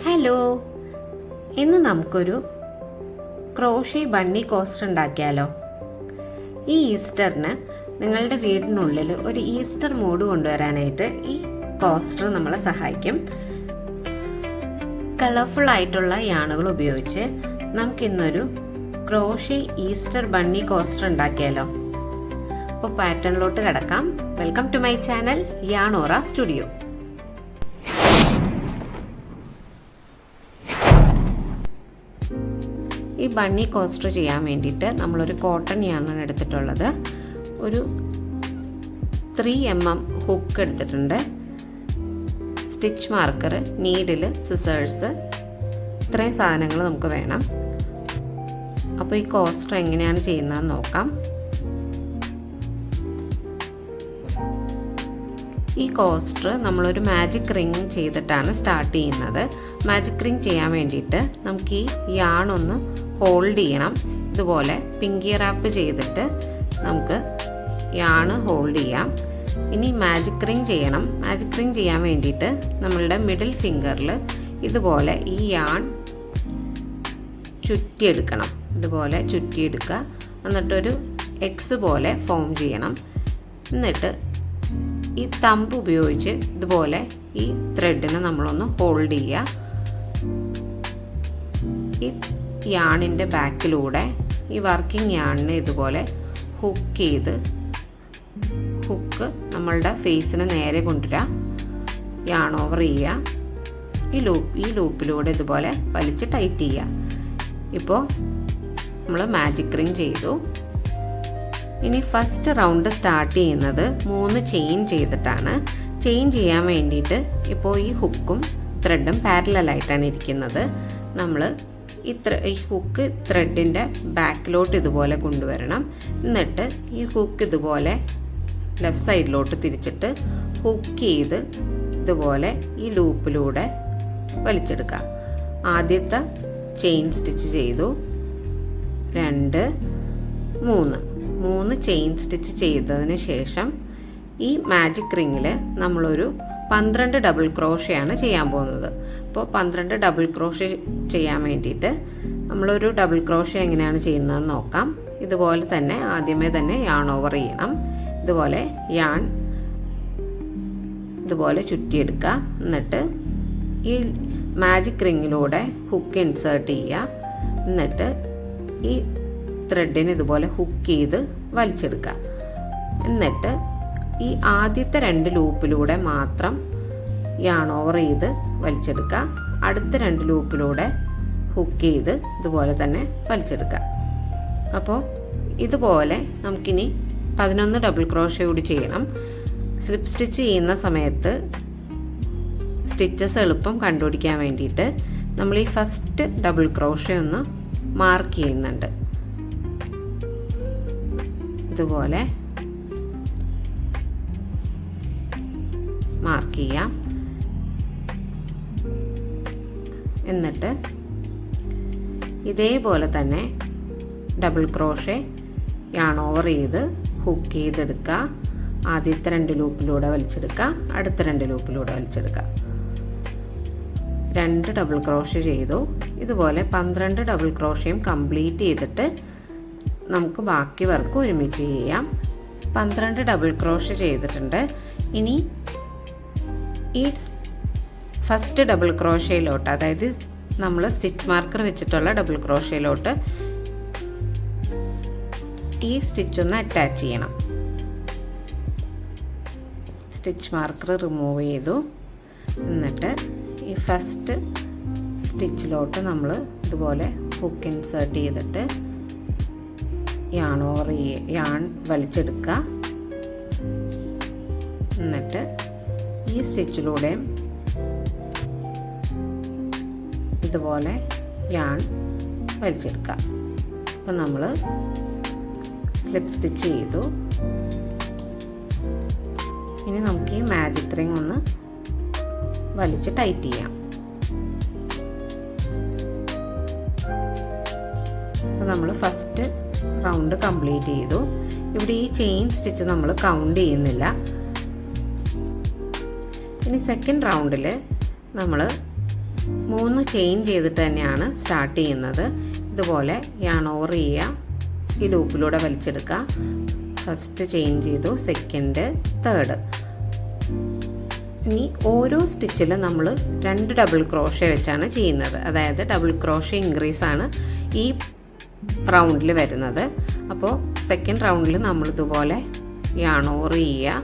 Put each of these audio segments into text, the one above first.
Hello, ഇന്ന് നമുക്കൊരു crochet bunny coaster ഉണ്ടാക്കിയാലോ. ഈ ഈസ്റ്ററിന് നിങ്ങളുടെ വീടിനുള്ളിൽ ഒരു ഈസ്റ്റർ മൂഡ് കൊണ്ടുവരാനായിട്ട് ഈ കോസ്റ്റർ നമ്മളെ സഹായിക്കും. കളർഫുൾ ആയിട്ടുള്ള യാണുകൾ ഉപയോഗിച്ച് നമുക്കിന്നൊരു ക്രോഷേ ഈസ്റ്റർ ബണ്ണി കോസ്റ്റർ ഉണ്ടാക്കിയാലോ. അപ്പോൾ പാറ്റേണിലോട്ട് കിടക്കാം. വെൽക്കം ടു മൈ ചാനൽ യാണോറ സ്റ്റുഡിയോ. ഈ ബണ്ണി കോസ്റ്റർ ചെയ്യാൻ വേണ്ടിയിട്ട് നമ്മളൊരു കോട്ടൺ യാണാണ് എടുത്തിട്ടുള്ളത്. ഒരു 3mm ഹുക്ക് എടുത്തിട്ടുണ്ട്, സ്റ്റിച്ച് മാർക്കർ, നീഡിൽ, സിസേഴ്സ്, ഇത്രയും സാധനങ്ങൾ നമുക്ക് വേണം. അപ്പോൾ ഈ കോസ്റ്റർ എങ്ങനെയാണ് ചെയ്യുന്നതെന്ന് നോക്കാം. ഈ കോസ്റ്റർ നമ്മളൊരു മാജിക് റിങ് ചെയ്തിട്ടാണ് സ്റ്റാർട്ട് ചെയ്യുന്നത്. മാജിക് റിങ് ചെയ്യാൻ വേണ്ടിയിട്ട് നമുക്ക് ഈ യാണൊന്ന് ഹോൾഡ് ചെയ്യണം. ഇതുപോലെ പിങ്കി റാപ്പ് ചെയ്തിട്ട് നമുക്ക് യാണ് ഹോൾഡ് ചെയ്യാം. ഇനി മാജിക് റിങ് ചെയ്യണം. മാജിക് റിങ് ചെയ്യാൻ വേണ്ടിയിട്ട് നമ്മളുടെ മിഡിൽ ഫിംഗറിൽ ഇതുപോലെ ഈ യാൺ ചുറ്റിയെടുക്കണം. ഇതുപോലെ ചുറ്റിയെടുക്കുക. എന്നിട്ടൊരു എക്സ് പോലെ ഫോം ചെയ്യണം. എന്നിട്ട് ഈ തമ്പ് ഉപയോഗിച്ച് ഇതുപോലെ ഈ ത്രെഡിനെ നമ്മളൊന്ന് ഹോൾഡ് ചെയ്യുക. ഈ യാണിൻ്റെ ബാക്കിലൂടെ ഈ വർക്കിംഗ് യാണിനെ ഇതുപോലെ ഹുക്ക് ചെയ്ത് ഹുക്ക് നമ്മളുടെ ഫേസിന് നേരെ കൊണ്ടുവരിക. യാൺ ഓവർ ചെയ്യുക. ഈ ലൂപ്പിലൂടെ ഇതുപോലെ വലിച്ച് ടൈറ്റ് ചെയ്യുക. ഇപ്പോൾ നമ്മൾ മാജിക് റിങ് ചെയ്തു. ഇനി ഫസ്റ്റ് റൗണ്ട് സ്റ്റാർട്ട് ചെയ്യുന്നത് 3 ചെയിൻ ചെയ്തിട്ടാണ്. ചെയിൻ ചെയ്യാൻ വേണ്ടിയിട്ട് ഇപ്പോൾ ഈ ഹുക്കും ത്രെഡും പാരലലായിട്ടാണ് ഇരിക്കുന്നത്. നമ്മൾ ഈ ഹുക്ക് ത്രെഡിൻ്റെ ബാക്കിലോട്ട് ഇതുപോലെ കൊണ്ടുവരണം. എന്നിട്ട് ഈ ഹുക്ക് ഇതുപോലെ ലെഫ്റ്റ് സൈഡിലോട്ട് തിരിച്ചിട്ട് ഹുക്ക് ചെയ്ത് ഇതുപോലെ ഈ ലൂപ്പിലൂടെ വലിച്ചെടുക്കുക. ആദ്യത്തെ ചെയിൻ സ്റ്റിച്ച് ചെയ്തു. 2, 3 ചെയിൻ സ്റ്റിച്ച് ചെയ്തതിന് ശേഷം ഈ മാജിക് റിങ്ങിൽ നമ്മളൊരു 12 ഡബിൾ ക്രോഷയാണ് ചെയ്യാൻ പോകുന്നത്. അപ്പോൾ 12 ഡബിൾ ക്രോഷേ ചെയ്യാൻ വേണ്ടിയിട്ട് നമ്മളൊരു ഡബിൾ ക്രോഷേ എങ്ങനെയാണ് ചെയ്യുന്നതെന്ന് നോക്കാം. ഇതുപോലെ തന്നെ ആദ്യമേ തന്നെ യാൺ ഓവർ ചെയ്യണം. ഇതുപോലെ യാൺ ഇതുപോലെ ചുറ്റിയെടുക്കുക. എന്നിട്ട് ഈ മാജിക് റിങ്ങിലൂടെ ഹുക്ക് ഇൻസേർട്ട് ചെയ്യുക. എന്നിട്ട് ഈ ത്രെഡിന് ഇതുപോലെ ഹുക്ക് ചെയ്ത് വലിച്ചെടുക്കുക. എന്നിട്ട് ഈ ആദ്യത്തെ 2 ലൂപ്പിലൂടെ മാത്രം യാൺ ഓവർ ചെയ്ത് വലിച്ചെടുക്കുക. അടുത്ത 2 ലൂപ്പിലൂടെ ഹുക്ക് ചെയ്ത് ഇതുപോലെ തന്നെ വലിച്ചെടുക്കുക. അപ്പോൾ ഇതുപോലെ നമുക്കിനി 11 ഡബിൾ ക്രോഷേ കൂടി ചെയ്യണം. സ്ലിപ്പ് സ്റ്റിച്ച് ചെയ്യുന്ന സമയത്ത് സ്റ്റിച്ചസ് എളുപ്പം കണ്ടുപിടിക്കാൻ വേണ്ടിയിട്ട് നമ്മൾ ഈ ഫസ്റ്റ് ഡബിൾ ക്രോഷേ ഒന്ന് മാർക്ക് ചെയ്യുന്നുണ്ട്. ഇതുപോലെ മാർക്ക് ചെയ്യാം. എന്നിട്ട് ഇതേപോലെ തന്നെ ഡബിൾ ക്രോഷേ യാൺ ഓവർ ചെയ്ത് ഹുക്ക് ചെയ്തെടുക്കുക. ആദ്യത്തെ 2 ലൂപ്പിലൂടെ വലിച്ചെടുക്കുക. അടുത്ത 2 ലൂപ്പിലൂടെ വലിച്ചെടുക്കുക. 2 ഡബിൾ ക്രോഷേ ചെയ്തു. ഇതുപോലെ 12 ഡബിൾ ക്രോഷയും കംപ്ലീറ്റ് ചെയ്തിട്ട് നമുക്ക് ബാക്കി വർക്ക് ഒരുമിച്ച് ചെയ്യാം. 12 ഡബിൾ ക്രോഷേ ചെയ്തിട്ടുണ്ട്. ഇനി ഈ ഫസ്റ്റ് ഡബിൾ ക്രോഷയിലോട്ട്, അതായത് നമ്മൾ സ്റ്റിച്ച് മാർക്കർ വെച്ചിട്ടുള്ള ഡബിൾ ക്രോഷയിലോട്ട് ഈ സ്റ്റിച്ച് ഒന്ന് അറ്റാച്ച് ചെയ്യണം. സ്റ്റിച്ച് മാർക്കർ റിമൂവ് ചെയ്തു. എന്നിട്ട് ഈ ഫസ്റ്റ് സ്റ്റിച്ചിലോട്ട് നമ്മൾ ഇതുപോലെ ഹുക്ക് ഇൻസേർട്ട് ചെയ്തിട്ട് യാൺ വലിച്ചെടുക്കുക. എന്നിട്ട് ഈ സ്റ്റിച്ചിലൂടെ ഇതുപോലെ യാൺ വലിച്ചെടുക്കുക. അപ്പോൾ നമ്മൾ സ്ലിപ്പ് സ്റ്റിച്ച് ചെയ്തു. ഇനി നമുക്ക് ഈ മാജിക് റിങ് ഒന്ന് വലിച്ച് ടൈറ്റ് ചെയ്യാം. അപ്പോൾ നമ്മൾ ഫസ്റ്റ് റൗണ്ട് കംപ്ലീറ്റ് ചെയ്തു. ഇവിടെ ഈ ചെയിൻ സ്റ്റിച്ച് നമ്മൾ കൗണ്ട് ചെയ്യുന്നില്ല. ഇനി സെക്കൻഡ് റൗണ്ടിൽ നമ്മൾ 3 ചെയിൻ ചെയ്തിട്ട് തന്നെയാണ് സ്റ്റാർട്ട് ചെയ്യുന്നത്. ഇതുപോലെ യാൺ ഓവർ ചെയ്യുക, ഈ ലൂപ്പിലൂടെ വലിച്ചെടുക്കുക. ഫസ്റ്റ് ചെയിൻ ചെയ്തു, സെക്കൻഡ്, തേർഡ്. ഇനി ഓരോ സ്റ്റിച്ചിലും നമ്മൾ 2 ഡബിൾ ക്രോഷ്യ വെച്ചാണ് ചെയ്യുന്നത്. അതായത് ഡബിൾ ക്രോഷ്യ ഇൻക്രീസ് ആണ് ഈ റൗണ്ടിൽ വരുന്നത്. അപ്പോൾ സെക്കൻഡ് റൗണ്ടിൽ നമ്മൾ ഇതുപോലെ യാൺ ഓവർ ചെയ്യുക,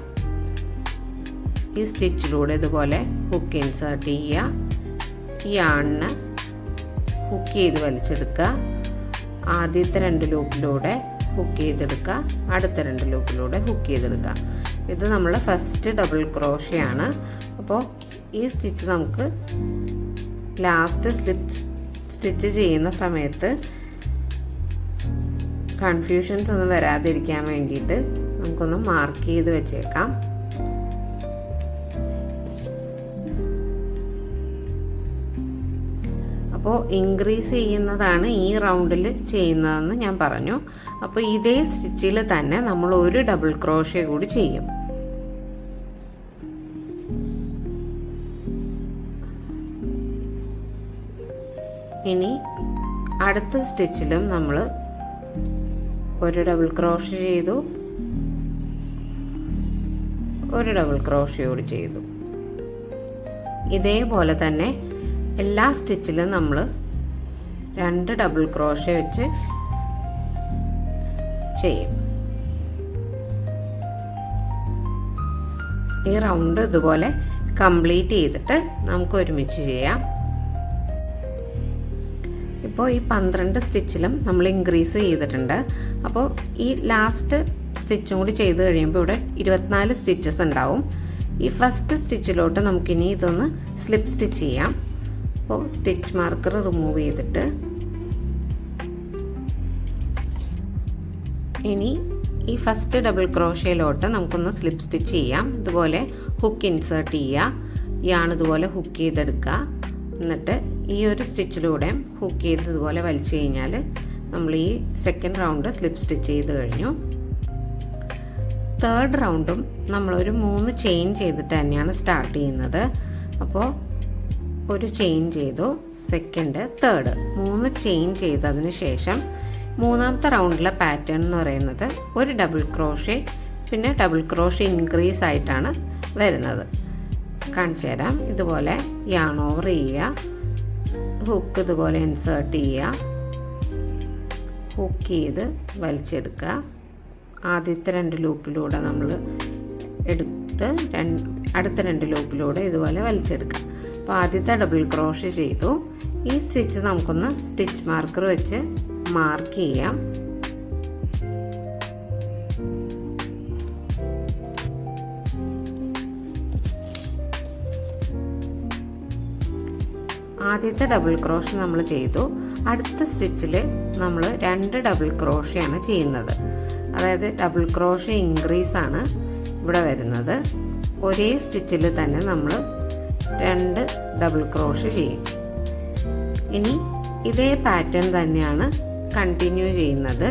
ഈ സ്റ്റിച്ചിലൂടെ ഇതുപോലെ ഹുക്ക് ഇൻസേർട്ട് ചെയ്യുക, ഈ യാണിന് ഹുക്ക് ചെയ്ത് വലിച്ചെടുക്കുക. ആദ്യത്തെ 2 ലൂപ്പിലൂടെ ഹുക്ക് ചെയ്തെടുക്കുക, അടുത്ത 2 ലൂപ്പിലൂടെ ഹുക്ക് ചെയ്തെടുക്കുക. ഇത് നമ്മൾ ഫസ്റ്റ് ഡബിൾ ക്രോഷ്യാണ്. അപ്പോൾ ഈ സ്റ്റിച്ച് നമുക്ക് ലാസ്റ്റ് സ്റ്റിച്ച് ചെയ്യുന്ന സമയത്ത് കൺഫ്യൂഷൻസ് ഒന്നും വരാതിരിക്കാൻ വേണ്ടിയിട്ട് നമുക്കൊന്ന് മാർക്ക് ചെയ്ത് വെച്ചേക്കാം. അപ്പോൾ ഇൻക്രീസ് ചെയ്യുന്നതാണ് ഈ റൗണ്ടിൽ ചെയ്യുന്നതെന്ന് ഞാൻ പറഞ്ഞു. അപ്പോൾ ഇതേ സ്റ്റിച്ചിൽ തന്നെ നമ്മൾ ഒരു ഡബിൾ ക്രോഷ്യ കൂടി ചെയ്യും. ഇനി അടുത്ത സ്റ്റിച്ചിലും നമ്മൾ ഒരു ഡബിൾ ക്രോഷ്യ ചെയ്തു, ഒരു ഡബിൾ ക്രോഷ്യ കൂടി ചെയ്തു. ഇതേപോലെ തന്നെ എല്ലാ സ്റ്റിച്ചിലും നമ്മൾ 2 ഡബിൾ ക്രോഷ്യ വെച്ച് ചെയ്യും. ഈ റൗണ്ട് ഇതുപോലെ കംപ്ലീറ്റ് ചെയ്തിട്ട് നമുക്ക് ഒരുമിച്ച് ചെയ്യാം. ഇപ്പോൾ ഈ 12 സ്റ്റിച്ചിലും നമ്മൾ ഇൻക്രീസ് ചെയ്തിട്ടുണ്ട്. അപ്പോൾ ഈ ലാസ്റ്റ് സ്റ്റിച്ചും കൂടി ചെയ്ത് കഴിയുമ്പോൾ ഇവിടെ 24 സ്റ്റിച്ചസ് ഉണ്ടാവും. ഈ ഫസ്റ്റ് സ്റ്റിച്ചിലോട്ട് നമുക്കിനി ഇതൊന്ന് സ്ലിപ്പ് സ്റ്റിച്ച് ചെയ്യാം. അപ്പോൾ സ്റ്റിച്ച് മാർക്കർ റിമൂവ് ചെയ്തിട്ട് ഇനി ഈ ഫസ്റ്റ് ഡബിൾ ക്രോഷ്യയിലോട്ട് നമുക്കൊന്ന് സ്ലിപ്പ് സ്റ്റിച്ച് ചെയ്യാം. ഇതുപോലെ ഹുക്ക് ഇൻസേർട്ട് ചെയ്യുക, യാൺ ഇതുപോലെ ഹുക്ക് ചെയ്തെടുക്കുക. എന്നിട്ട് ഈ ഒരു സ്റ്റിച്ചിലൂടെ ഹുക്ക് ചെയ്ത് ഇതുപോലെ വലിച്ചു കഴിഞ്ഞാൽ നമ്മൾ ഈ സെക്കൻഡ് റൗണ്ട് സ്ലിപ്പ് സ്റ്റിച്ച് ചെയ്ത് കഴിഞ്ഞു. തേർഡ് റൗണ്ടും നമ്മളൊരു 3 ചെയിൻ ചെയ്തിട്ട് തന്നെയാണ് സ്റ്റാർട്ട് ചെയ്യുന്നത്. അപ്പോൾ ഒരു ചെയിൻ ചെയ്തു, സെക്കൻഡ്, തേർഡ് 3 ചെയിൻ ചെയ്തതിന് ശേഷം മൂന്നാമത്തെ റൗണ്ടിലെ പാറ്റേൺ എന്ന് പറയുന്നത് ഒരു ഡബിൾ ക്രോഷ്യ, പിന്നെ ഡബിൾ ക്രോഷ്യ ഇൻക്രീസ് ആയിട്ടാണ് വരുന്നത്. കാണിച്ചു തരാം. ഇതുപോലെ യാൺ ഓവർ ചെയ്യുക, ഹുക്ക് ഇതുപോലെ ഇൻസേർട്ട് ചെയ്യുക, ഹുക്ക് ചെയ്ത് വലിച്ചെടുക്കുക. ആദ്യത്തെ 2 ലൂപ്പിലൂടെ നമ്മൾ എടുത്ത് അടുത്ത 2 ലൂപ്പിലൂടെ ഇതുപോലെ വലിച്ചെടുക്കുക. അപ്പോൾ ആദ്യത്തെ ഡബിൾ ക്രോഷ്യ ചെയ്തു. ഈ സ്റ്റിച്ച് നമുക്കൊന്ന് സ്റ്റിച്ച് മാർക്കർ വെച്ച് മാർക്ക് ചെയ്യാം. ആദ്യത്തെ ഡബിൾ ക്രോഷ്യ നമ്മൾ ചെയ്തു. അടുത്ത സ്റ്റിച്ചിൽ നമ്മൾ 2 ഡബിൾ ക്രോഷ്യയാണ് ചെയ്യുന്നത്. അതായത് ഡബിൾ ക്രോഷ്യ ഇൻക്രീസ് ആണ് ഇവിടെ വരുന്നത്. ഒരേ സ്റ്റിച്ചിൽ തന്നെ നമ്മൾ 2 ഡബിൾ ക്രോഷ്യ ചെയ്യും. ഇനി ഇതേ പാറ്റേൺ തന്നെയാണ് കണ്ടിന്യൂ ചെയ്യുന്നത്.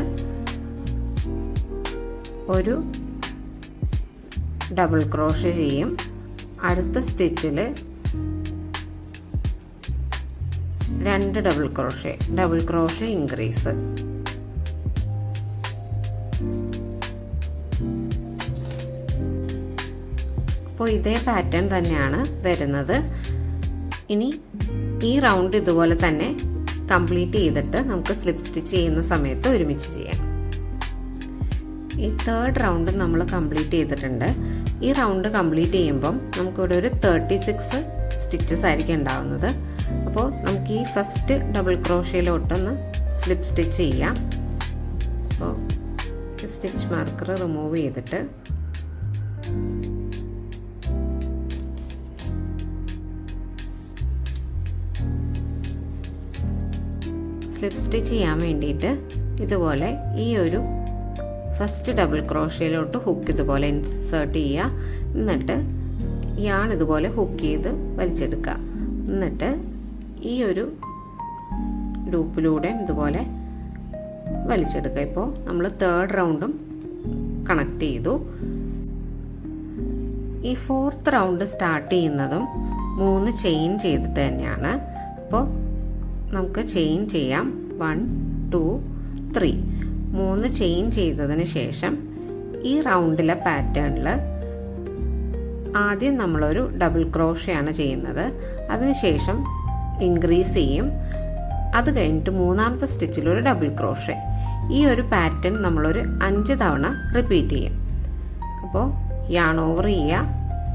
ഒരു ഡബിൾ ക്രോഷ്യ ചെയ്യും, അടുത്ത സ്റ്റിച്ചിൽ 2 ഡബിൾ ക്രോഷ്യ ഇൻക്രീസ്. അപ്പോൾ ഇതേ പാറ്റേൺ തന്നെയാണ് വരുന്നത്. ഇനി ഈ റൗണ്ട് ഇതുപോലെ തന്നെ കംപ്ലീറ്റ് ചെയ്തിട്ട് നമുക്ക് സ്ലിപ്പ് സ്റ്റിച്ച് ചെയ്യുന്ന സമയത്ത് ഒരുമിച്ച് ചെയ്യാം. ഈ തേർഡ് റൗണ്ട് നമ്മൾ കംപ്ലീറ്റ് ചെയ്തിട്ടുണ്ട്. ഈ റൗണ്ട് കംപ്ലീറ്റ് ചെയ്യുമ്പം നമുക്കിവിടെ ഒരു 36 സ്റ്റിച്ചസ് ആയിരിക്കും ഉണ്ടാവുന്നത്. അപ്പോൾ നമുക്ക് ഈ ഫസ്റ്റ് ഡബിൾ ക്രോഷ്യയിലോട്ടൊന്ന് സ്ലിപ്പ് സ്റ്റിച്ച് ചെയ്യാം. അപ്പോൾ സ്റ്റിച്ച് മാർക്കർ റിമൂവ് ചെയ്തിട്ട് സ്ലിപ്പ് സ്റ്റിച്ച് ചെയ്യാൻ വേണ്ടിയിട്ട് ഇതുപോലെ ഈ ഒരു ഫസ്റ്റ് ഡബിൾ ക്രോഷ്യയിലോട്ട് ഹുക്ക് ഇതുപോലെ ഇൻസേർട്ട് ചെയ്യുക. എന്നിട്ട് യാൺ ഇതുപോലെ ഹുക്ക് ചെയ്ത് വലിച്ചെടുക്കുക. എന്നിട്ട് ഈ ഒരു ലൂപ്പിലൂടെ ഇതുപോലെ വലിച്ചെടുക്കുക. ഇപ്പോൾ നമ്മൾ തേർഡ് റൗണ്ടും കണക്ട് ചെയ്തു. ഈ ഫോർത്ത് റൗണ്ട് സ്റ്റാർട്ട് ചെയ്യുന്നതും 3 ചെയിൻ ചെയ്തിട്ട് തന്നെയാണ്. അപ്പോൾ നമുക്ക് ചെയിൻ ചെയ്യാം. 1 2 3 3 ചെയിൻ ചെയ്തതിന് ശേഷം ഈ റൗണ്ടിലെ പാറ്റേണിൽ ആദ്യം നമ്മളൊരു ഡബിൾ ക്രോഷയാണ് ചെയ്യുന്നത്. അതിനുശേഷം ഇൻക്രീസ് ചെയ്യും. അത് കഴിഞ്ഞിട്ട് മൂന്നാമത്തെ സ്റ്റിച്ചിൽ ഒരു ഡബിൾ ക്രോഷേ. ഈ ഒരു പാറ്റേൺ നമ്മളൊരു 5 തവണ റിപ്പീറ്റ് ചെയ്യും. അപ്പോൾ യാൺ ഓവർ ചെയ്യുക,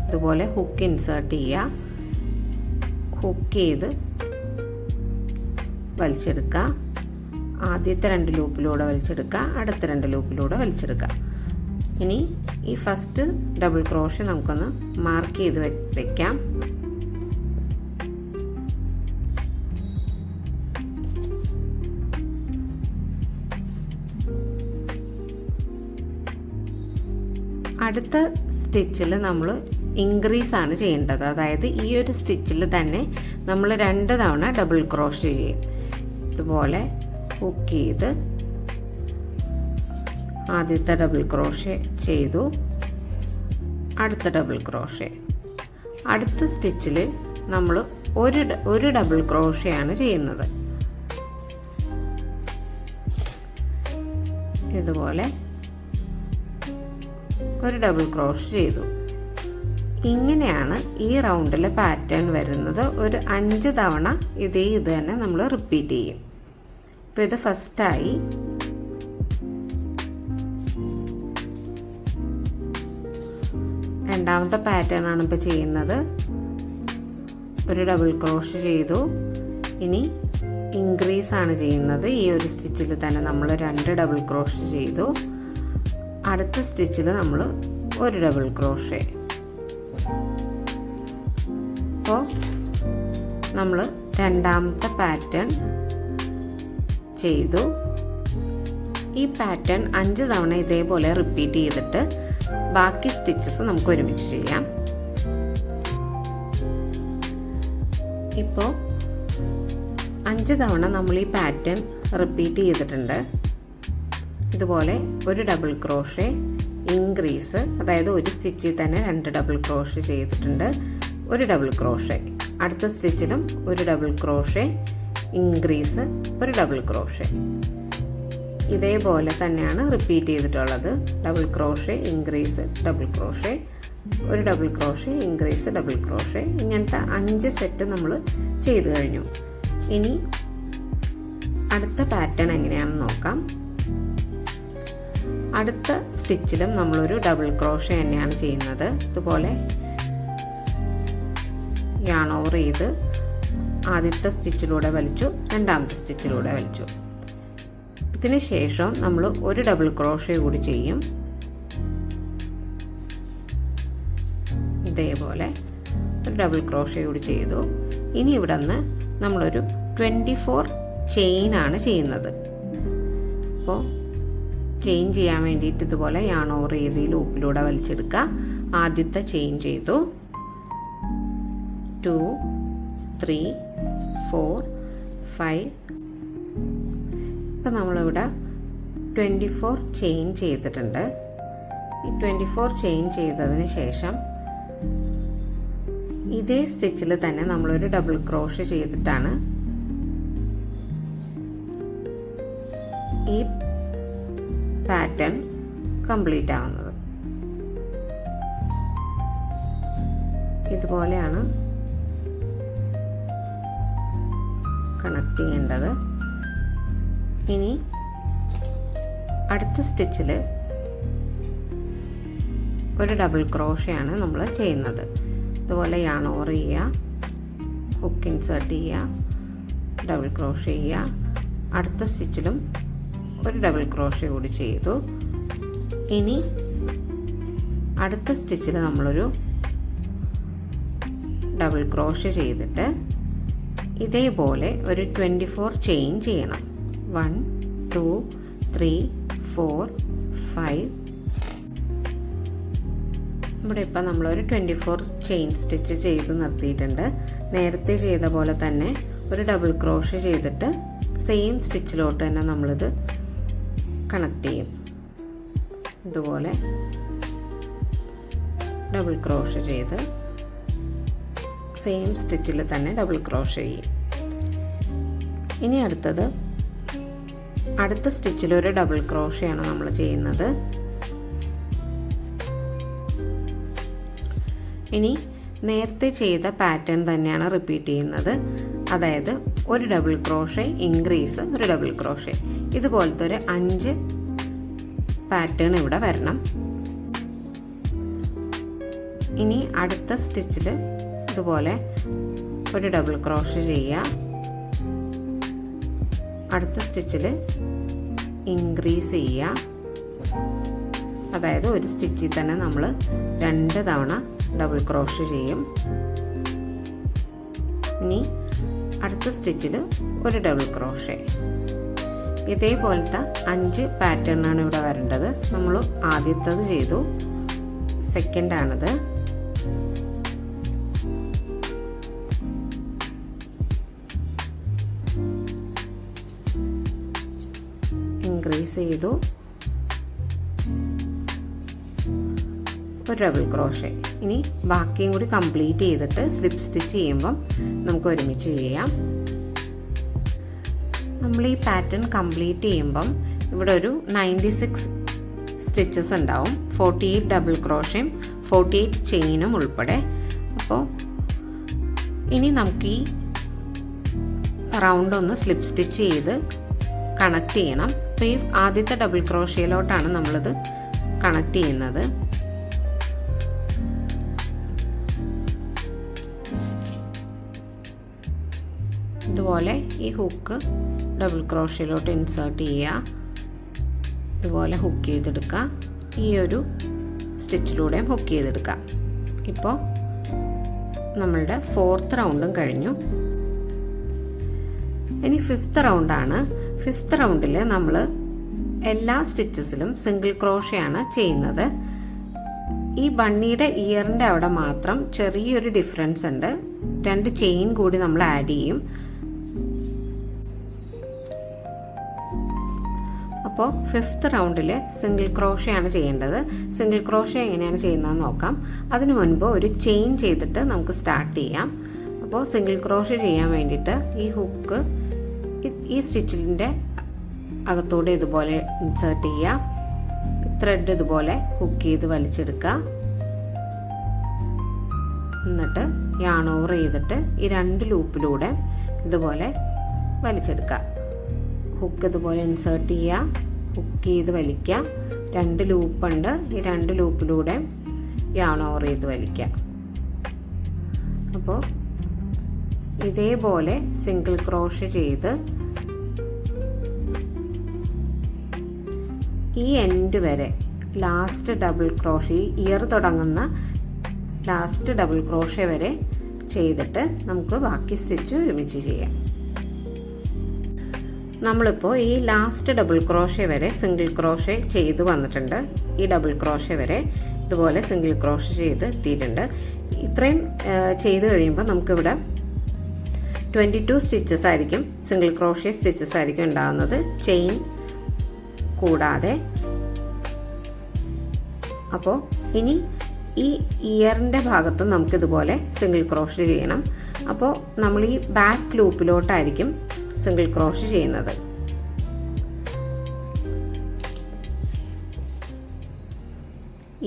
ഇതുപോലെ ഹുക്ക് ഇൻസേർട്ട് ചെയ്യുക, ഹുക്ക് ചെയ്ത് വലിച്ചെടുക്കുക. ആദ്യത്തെ 2 ലൂപ്പിലൂടെ വലിച്ചെടുക്കുക, അടുത്ത 2 ലൂപ്പിലൂടെ വലിച്ചെടുക്കുക. ഇനി ഈ ഫസ്റ്റ് ഡബിൾ ക്രോഷേ നമുക്കൊന്ന് മാർക്ക് ചെയ്ത് വെക്കാം. അടുത്ത സ്റ്റിച്ചിൽ നമ്മൾ ഇൻക്രീസ് ആണ് ചെയ്യേണ്ടത്. അതായത് ഈ ഒരു സ്റ്റിച്ചിൽ തന്നെ നമ്മൾ 2 തവണ ഡബിൾ ക്രോഷേ ചെയ്യും. ഇതുപോലെ ഹുക്ക് ചെയ്ത് ആദ്യത്തെ ഡബിൾ ക്രോഷേ ചെയ്തു, അടുത്ത ഡബിൾ ക്രോഷേ. അടുത്ത സ്റ്റിച്ചിൽ നമ്മൾ ഒരു ഡബിൾ ക്രോഷേ ആണ് ചെയ്യുന്നത്. ഇതുപോലെ ഒരു ഡബിൾ ക്രോഷ് ചെയ്തു. ഇങ്ങനെയാണ് ഈ റൗണ്ടിലെ പാറ്റേൺ വരുന്നത്. ഒരു 5 തവണ ഇത് തന്നെ നമ്മൾ റിപ്പീറ്റ് ചെയ്യും. ഇപ്പോൾ ഇത് ഫസ്റ്റായി. രണ്ടാമത്തെ പാറ്റേൺ ആണ് ഇപ്പോൾ ചെയ്യുന്നത്. ഒരു ഡബിൾ ക്രോഷ് ചെയ്തു. ഇനി ഇൻക്രീസ് ആണ് ചെയ്യുന്നത്. ഈ ഒരു സ്റ്റിച്ചിൽ തന്നെ നമ്മൾ 2 ഡബിൾ ക്രോഷ് ചെയ്തു. അടുത്ത സ്റ്റിച്ചിൽ നമ്മൾ ഒരു ഡബിൾ ക്രോഷേ. അപ്പോൾ നമ്മൾ രണ്ടാമത്തെ പാറ്റേൺ ചെയ്തു. ഈ പാറ്റേൺ 5 തവണ ഇതേപോലെ റിപ്പീറ്റ് ചെയ്തിട്ട് ബാക്കി സ്റ്റിച്ചസ് നമുക്ക് ഒരുമിച്ച് ചെയ്യാം. ഇപ്പോൾ 5 തവണ നമ്മൾ ഈ പാറ്റേൺ റിപ്പീറ്റ് ചെയ്തിട്ടുണ്ട്. ഇതുപോലെ ഒരു ഡബിൾ ക്രോഷേ, ഇൻക്രീസ്, അതായത് ഒരു സ്റ്റിച്ചിൽ തന്നെ 2 ഡബിൾ ക്രോഷേ ചെയ്തിട്ടുണ്ട്, ഒരു ഡബിൾ ക്രോഷേ. അടുത്ത സ്റ്റിച്ചിലും ഒരു ഡബിൾ ക്രോഷേ, ഇൻക്രീസ്, ഒരു ഡബിൾ ക്രോഷേ. ഇതേപോലെ തന്നെയാണ് റിപ്പീറ്റ് ചെയ്തിട്ടുള്ളത്. Double crochet, increase, double crochet, ഒരു double crochet, increase, double crochet. ഇങ്ങനത്തെ 5 സെറ്റ് നമ്മൾ ചെയ്തു കഴിഞ്ഞു. ഇനി അടുത്ത പാറ്റേൺ എങ്ങനെയാണെന്ന് നോക്കാം. അടുത്ത സ്റ്റിച്ചിലും നമ്മളൊരു ഡബിൾ ക്രോഷേ തന്നെയാണ് ചെയ്യുന്നത്. ഇതുപോലെ യാൺ ഓവർ ചെയ്ത് ആദ്യത്തെ സ്റ്റിച്ചിലൂടെ വലിച്ചു, രണ്ടാമത്തെ സ്റ്റിച്ചിലൂടെ വലിച്ചു. ഇതിന് ശേഷം നമ്മൾ ഒരു ഡബിൾ ക്രോഷേ കൂടി ചെയ്യും. ഇതേപോലെ ഒരു ഡബിൾ ക്രോഷേ കൂടി ചെയ്തു. ഇനി ഇവിടെ നിന്ന് നമ്മളൊരു 24 ചെയിൻ ആണ് ചെയ്യുന്നത്. അപ്പോൾ ചെയിൻ ചെയ്യാൻ വേണ്ടിയിട്ട് ഇതുപോലെ യാൺ ഓവർ ചെയ്ത് ഈ ലൂപ്പിലൂടെ വലിച്ചെടുക്കുക. ആദ്യത്തെ ചെയിൻ ചെയ്തു, 2 3 4 5. ഇപ്പം നമ്മളിവിടെ 24 ചെയിൻ ചെയ്തിട്ടുണ്ട്. ഈ 24 ചെയിൻ ചെയ്തതിന് ശേഷം ഇതേ സ്റ്റിച്ചിൽ തന്നെ നമ്മളൊരു ഡബിൾ ക്രോഷേ ചെയ്തിട്ടാണ് ഈ പാറ്റേൺ കംപ്ലീറ്റ് ആവുന്നത്. ഇതുപോലെയാണ് കണക്ട് ചെയ്യേണ്ടത്. ഇനി അടുത്ത സ്റ്റിച്ചിൽ ഒരു ഡബിൾ ക്രോഷേ ആണ് നമ്മൾ ചെയ്യുന്നത്. ഇതുപോലെ യാൺ ഓവർ ചെയ്യുക, ഹുക്ക് ഇൻസേർട്ട് ചെയ്യുക, ഡബിൾ ക്രോഷേ ചെയ്യുക. അടുത്ത സ്റ്റിച്ചിലും ഒരു ഡബിൾ ക്രോഷേ കൂടി ചെയ്തു. ഇനി അടുത്ത സ്റ്റിച്ചിൽ നമ്മളൊരു ഡബിൾ ക്രോഷേ ചെയ്തിട്ട് ഇതേപോലെ ഒരു 24 ചെയിൻ ചെയ്യണം. 1 2 3 4 5. ഇവിടെ ഇപ്പം നമ്മളൊരു 24 ചെയിൻ സ്റ്റിച്ച് ചെയ്ത് നിർത്തിയിട്ടുണ്ട്. നേരത്തെ ചെയ്ത പോലെ തന്നെ ഒരു ഡബിൾ ക്രോഷേ ചെയ്തിട്ട് സെയിം സ്റ്റിച്ചിലോട്ട് തന്നെ നമ്മളിത് കണക്ട് ചെയ്യും. ഇതുപോലെ ഡബിൾ ക്രോഷേ ചെയ്ത് സെയിം സ്റ്റിച്ചിൽ തന്നെ ഡബിൾ ക്രോഷേ ചെയ്യും. ഇനി അടുത്ത സ്റ്റിച്ചിൽ ഒരു ഡബിൾ ക്രോഷയാണ് നമ്മൾ ചെയ്യുന്നത്. ഇനി നേരത്തെ ചെയ്ത പാറ്റേൺ തന്നെയാണ് റിപ്പീറ്റ് ചെയ്യുന്നത്. അതായത് ഒരു ഡബിൾ ക്രോഷേ, ഇൻക്രീസ്, ഒരു ഡബിൾ ക്രോഷേ, ഇതുപോലത്തെ ഒരു 5 പാറ്റേൺ ഇവിടെ വരണം. ഇനി അടുത്ത സ്റ്റിച്ചിൽ ഇതുപോലെ ഒരു ഡബിൾ ക്രോഷേ ചെയ്യുക. അടുത്ത സ്റ്റിച്ചിൽ ഇൻക്രീസ് ചെയ്യുക. അതായത് ഒരു സ്റ്റിച്ചിൽ തന്നെ നമ്മൾ 2 തവണ ഡബിൾ ക്രോഷേ ചെയ്യും. ഇനി അടുത്ത സ്റ്റിച്ചിൽ ഒരു ഡബിൾ ക്രോഷേ. ഇതേപോലത്തെ 5 പാറ്റേണാണ് ഇവിടെ വരേണ്ടത്. നമ്മൾ ആദ്യത്തേത് ചെയ്തു, സെക്കൻഡ് ആണിത്. ഇൻക്രീസ് ചെയ്തു, ഒരു ഡബിൾ ക്രോഷേ. ഇനി ബാക്കിയും കൂടി കംപ്ലീറ്റ് ചെയ്തിട്ട് സ്ലിപ്പ് സ്റ്റിച്ച് ചെയ്യുമ്പം നമുക്ക് ഒരുമിച്ച് ചെയ്യാം. നമ്മൾ ഈ പാറ്റേൺ കംപ്ലീറ്റ് ചെയ്യുമ്പം ഇവിടെ ഒരു 96 സ്റ്റിച്ചസ് ഉണ്ടാവും. 48 ഡബിൾ ക്രോഷയും 48 ചെയിനും ഉൾപ്പെടെ. അപ്പോൾ ഇനി നമുക്ക് ഈ റൗണ്ട് ഒന്ന് സ്ലിപ്പ് സ്റ്റിച്ച് ചെയ്ത് കണക്ട് ചെയ്യണം. അപ്പോൾ ഈ ആദ്യത്തെ ഡബിൾ ക്രോഷയിലോട്ടാണ് നമ്മളിത് കണക്ട് ചെയ്യുന്നത്. ഇതുപോലെ ഈ ഹുക്ക് ഡബിൾ ക്രോഷയിലോട്ട് ഇൻസേർട്ട് ചെയ്യുക. ഇതുപോലെ ഹുക്ക് ചെയ്തെടുക്കുക. ഈ ഒരു സ്റ്റിച്ചിലൂടെയും ഹുക്ക് ചെയ്തെടുക്കുക. ഇപ്പോൾ നമ്മളുടെ 4th റൗണ്ടും കഴിഞ്ഞു. ഇനി 5th റൗണ്ടാണ്. 5th റൗണ്ടിൽ നമ്മൾ എല്ലാ സ്റ്റിച്ചസിലും സിംഗിൾ ക്രോഷയാണ് ചെയ്യുന്നത്. ഈ ബണ്ണിയുടെ ഇയറിൻ്റെ അവിടെ മാത്രം ചെറിയൊരു ഡിഫറൻസ് ഉണ്ട്. 2 ചെയിൻ കൂടി നമ്മൾ ആഡ് ചെയ്യും. അപ്പോൾ 5th റൗണ്ടിൽ സിംഗിൾ ക്രോഷയാണ് ചെയ്യേണ്ടത്. സിംഗിൾ ക്രോഷ എങ്ങനെയാണ് ചെയ്യുന്നതെന്ന് നോക്കാം. അതിനു മുൻപ് ഒരു ചെയിൻ ചെയ്തിട്ട് നമുക്ക് സ്റ്റാർട്ട് ചെയ്യാം. അപ്പോൾ സിംഗിൾ ക്രോഷ ചെയ്യാൻ വേണ്ടിയിട്ട് ഈ ഹുക്ക് ഈ സ്റ്റിച്ചിൻ്റെ അകത്തൂടെ ഇതുപോലെ ഇൻസേർട്ട് ചെയ്യുക. ത്രെഡ് ഇതുപോലെ ഹുക്ക് ചെയ്ത് വലിച്ചെടുക്കുക. എന്നിട്ട് യാൺ ഓവർ ചെയ്തിട്ട് ഈ 2 ലൂപ്പിലൂടെ ഇതുപോലെ വലിച്ചെടുക്കുക. ഹുക്ക് ഇതുപോലെ ഇൻസേർട്ട് ചെയ്യുക, ഹുക്ക് ചെയ്ത് വലിക്കുക. 2 ലൂപ്പുണ്ട്. ഈ 2 ലൂപ്പിലൂടെ യാൺ ഓവർ ചെയ്ത് വലിക്കുക. അപ്പോൾ ഇതേപോലെ സിംഗിൾ ക്രോഷ ചെയ്ത് ഈ എൻഡ് വരെ ലാസ്റ്റ് ഡബിൾ ക്രോഷ, ഈ ഇയർ തുടങ്ങുന്ന ലാസ്റ്റ് ഡബിൾ ക്രോഷ വരെ ചെയ്തിട്ട് നമുക്ക് ബാക്കി സ്റ്റിച്ച് ഒരുമിച്ച് ചെയ്യാം. നമ്മളിപ്പോൾ ഈ ലാസ്റ്റ് ഡബിൾ ക്രോഷ വരെ സിംഗിൾ ക്രോഷ ചെയ്ത് വന്നിട്ടുണ്ട്. ഈ ഡബിൾ ക്രോഷ വരെ ഇതുപോലെ സിംഗിൾ ക്രോഷ ചെയ്ത് എത്തിയിട്ടുണ്ട്. ഇത്രയും ചെയ്ത് കഴിയുമ്പോൾ നമുക്കിവിടെ 22 സ്റ്റിച്ചസ് ആയിരിക്കും, സിംഗിൾ ക്രോഷ സ്റ്റിച്ചസ് ആയിരിക്കും ഉണ്ടാകുന്നത്, ചെയിൻ കൂടാതെ. അപ്പോൾ ഇനി ഈ ഇയറിൻ്റെ ഭാഗത്തും നമുക്കിതുപോലെ സിംഗിൾ ക്രോഷ ചെയ്യണം. അപ്പോൾ നമ്മൾ ഈ ബാക്ക് ലൂപ്പിലോട്ടായിരിക്കും സിംഗിൾ ക്രോഷ ചെയ്യുന്നത്.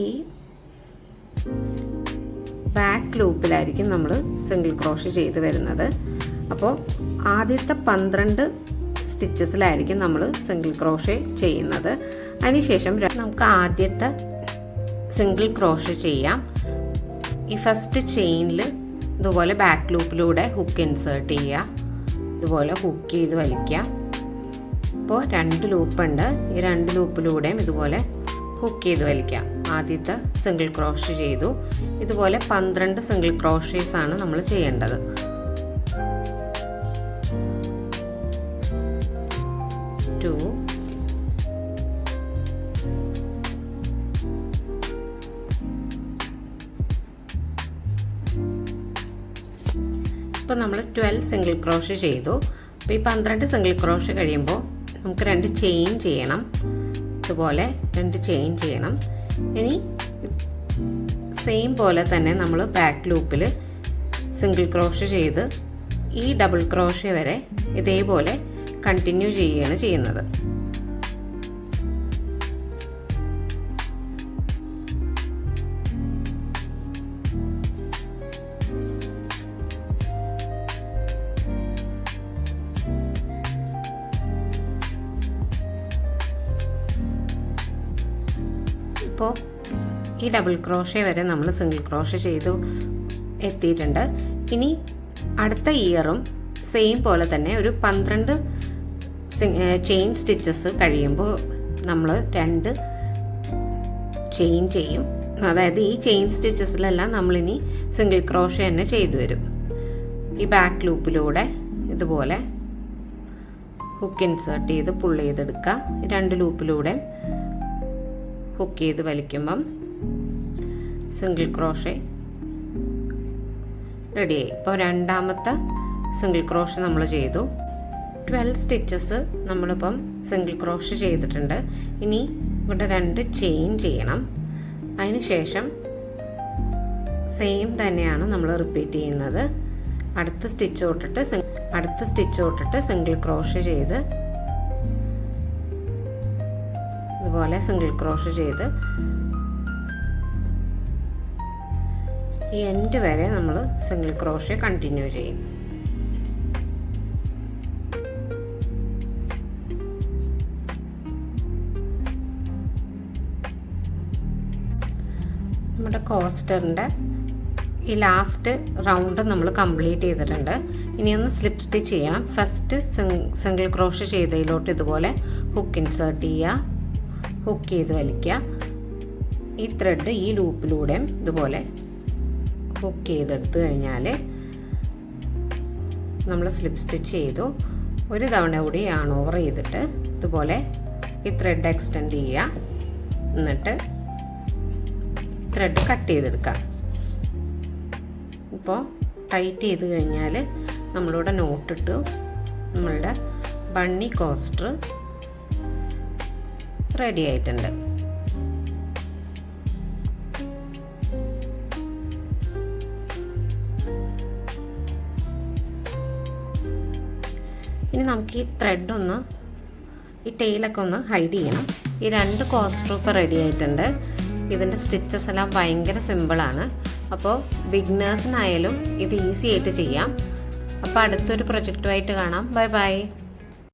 ഈ ബാക്ക് ലൂപ്പിലായിരിക്കും നമ്മൾ സിംഗിൾ ക്രോഷ ചെയ്ത് വരുന്നത്. അപ്പോൾ ആദ്യത്തെ 12 സ്റ്റിച്ചസിലായിരിക്കും നമ്മൾ സിംഗിൾ ക്രോഷ ചെയ്യുന്നത്. അതിനുശേഷം നമുക്ക് ആദ്യത്തെ സിംഗിൾ ക്രോഷ ചെയ്യാം. ഈ ഫസ്റ്റ് ചെയിനിൽ ഇതുപോലെ ബാക്ക് ലൂപ്പിലൂടെ ഹുക്ക് ഇൻസേർട്ട് ചെയ്യുക. ഇതുപോലെ ഹുക്ക് ചെയ്ത് വലിക്കുക. ഇപ്പോൾ 2 ലൂപ്പുണ്ട്. ഈ 2 ലൂപ്പിലൂടെയും ഇതുപോലെ ഹുക്ക് ചെയ്ത് വലിക്കുക. ആദ്യത്തെ സിംഗിൾ ക്രോഷ ചെയ്തു. ഇതുപോലെ 12 സിംഗിൾ ക്രോഷേസ് ആണ് നമ്മൾ ചെയ്യേണ്ടത്. ഇപ്പോൾ നമ്മൾ 12 സിംഗിൾ ക്രോഷ ചെയ്തു. അപ്പോൾ ഈ 12 സിംഗിൾ ക്രോഷ കഴിയുമ്പോൾ നമുക്ക് 2 ചെയിൻ ചെയ്യണം. ഇതുപോലെ 2 ചെയിൻ ചെയ്യണം. ഇനി സെയിം പോലെ തന്നെ നമ്മൾ ബാക്ക് ലൂപ്പിൽ സിംഗിൾ ക്രോഷ ചെയ്ത് ഈ ഡബിൾ ക്രോഷ്യ വരെ ഇതേപോലെ കണ്ടിന്യൂ ചെയ്യുകയാണ് ചെയ്യുന്നത്. ഇപ്പോൾ ഈ ഡബിൾ ക്രോഷ്യ വരെ നമ്മൾ സിംഗിൾ ക്രോഷ്യ ചെയ്തു എത്തിയിട്ടുണ്ട്. ഇനി അടുത്ത ഇയറും സെയിം പോലെ തന്നെ ഒരു 12 ചെയിൻ സ്റ്റിച്ചസ് കഴിയുമ്പോൾ നമ്മൾ 2 ചെയിൻ ചെയ്യും. അതായത് ഈ ചെയിൻ സ്റ്റിച്ചസിലെല്ലാം നമ്മളിനി സിംഗിൾ ക്രോഷ്യ തന്നെ ചെയ്തു വരും. ഈ ബാക്ക് ലൂപ്പിലൂടെ ഇതുപോലെ ഹുക്ക് ഇൻസേർട്ട് ചെയ്ത് പുള്ള് ചെയ്തെടുക്കുക. 2 ലൂപ്പിലൂടെ ഹുക്ക് ചെയ്ത് വലിക്കുമ്പം സിംഗിൾ ക്രോഷ്യ റെഡിയായി. ഇപ്പോൾ രണ്ടാമത്തെ സിംഗിൾ ക്രോഷ്യ നമ്മൾ ചെയ്തു. 12 സ്റ്റിച്ചസ് നമ്മളിപ്പം സിംഗിൾ ക്രോഷ്യ ചെയ്തിട്ടുണ്ട്. ഇനി ഇവിടെ 2 ചെയിൻ ചെയ്യണം. അതിന് ശേഷം സെയിം തന്നെയാണ് നമ്മൾ റിപ്പീറ്റ് ചെയ്യുന്നത്. അടുത്ത സ്റ്റിച്ച് തൊട്ടിട്ട് സിംഗിൾ ക്രോഷ്യ ചെയ്ത് ഇതുപോലെ സിംഗിൾ ക്രോഷ്യ ചെയ്ത് ഈ എൻഡ് വരെ നമ്മൾ സിംഗിൾ ക്രോഷ്യ കണ്ടിന്യൂ ചെയ്യും. നമ്മുടെ കോസ്റ്ററിൻ്റെ ഈ ലാസ്റ്റ് റൗണ്ട് നമ്മൾ കംപ്ലീറ്റ് ചെയ്തിട്ടുണ്ട്. ഇനിയൊന്ന് സ്ലിപ്പ് സ്റ്റിച്ച് ചെയ്യണം. ഫസ്റ്റ് സിംഗിൾ ക്രോഷ്യ ചെയ്തതിലോട്ട് ഇതുപോലെ ഹുക്ക് ഇൻസേർട്ട് ചെയ്യുക, ഹുക്ക് ചെയ്ത് വലിക്കുക. ഈ ത്രെഡ് ഈ ലൂപ്പിലൂടെയും ഇതുപോലെ ഹുക്ക് ചെയ്തെടുത്ത് കഴിഞ്ഞാൽ നമ്മൾ സ്ലിപ്പ് സ്റ്റിച്ച് ചെയ്തു. ഒരു തവണ കൂടി യാൺ ഓവർ ചെയ്തിട്ട് ഇതുപോലെ ഈ ത്രെഡ് എക്സ്റ്റെൻഡ് ചെയ്യുക. എന്നിട്ട് ത്രെഡ് കട്ട് ചെയ്തെടുക്കുക. ഇപ്പോൾ ടൈറ്റ് ചെയ്ത് കഴിഞ്ഞാൽ നമ്മളിവിടെ നോട്ടിട്ട് നമ്മളുടെ ബണ്ണി കോസ്റ്റർ റെഡി ആയിട്ടുണ്ട്. ഇനി നമുക്ക് ഈ ത്രെഡ് ഒന്ന് ഈ ടെയിലൊക്കെ ഒന്ന് ഹൈഡ് ചെയ്യണം. ഈ 2 കോസ്റ്ററും ഇപ്പോൾ റെഡി ആയിട്ടുണ്ട്. ഇതിൻ്റെ സ്റ്റിച്ചസ് എല്ലാം ഭയങ്കര സിമ്പിളാണ്. അപ്പോൾ ബിഗിനേഴ്സിനായാലും ഇത് ഈസി ആയിട്ട് ചെയ്യാം. അപ്പോൾ അടുത്തൊരു പ്രൊജക്റ്റുമായിട്ട് കാണാം. Bye bye.